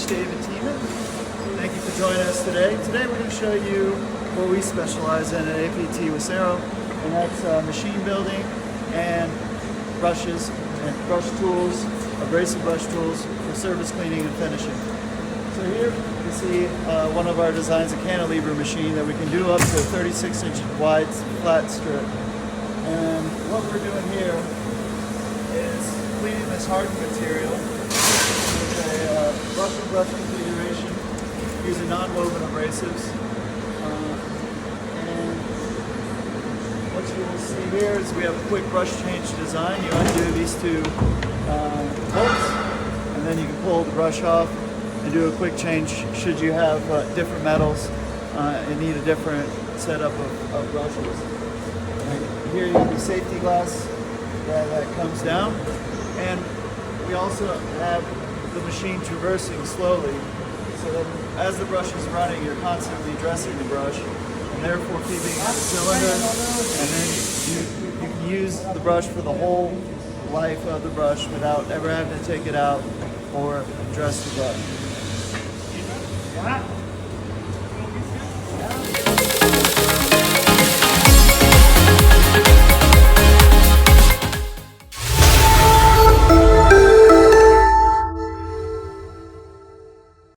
Dave and Tina. Thank you for joining us today. Today we're going to show you what we specialize in at APT with Aero, and that's machine building and brushes and brush tools, abrasive brush tools for surface cleaning and finishing. So here you see one of our designs, a cantilever machine that we can do up to 36-inch wide flat strip. And what we're doing here is cleaning this hardened material with a brush-to-brush configuration using non-woven abrasives. And what you will see here is we have a quick brush change design. You undo these two bolts, and then you can pull the brush off and do a quick change should you have different metals and need a different setup of brushes. And here you have the safety glass that comes down, and we also have the machine traversing slowly, so that as the brush is running, you're constantly dressing the brush and therefore keeping the cylinder, and then you can use the brush for the whole life of the brush without ever having to take it out or dress the brush.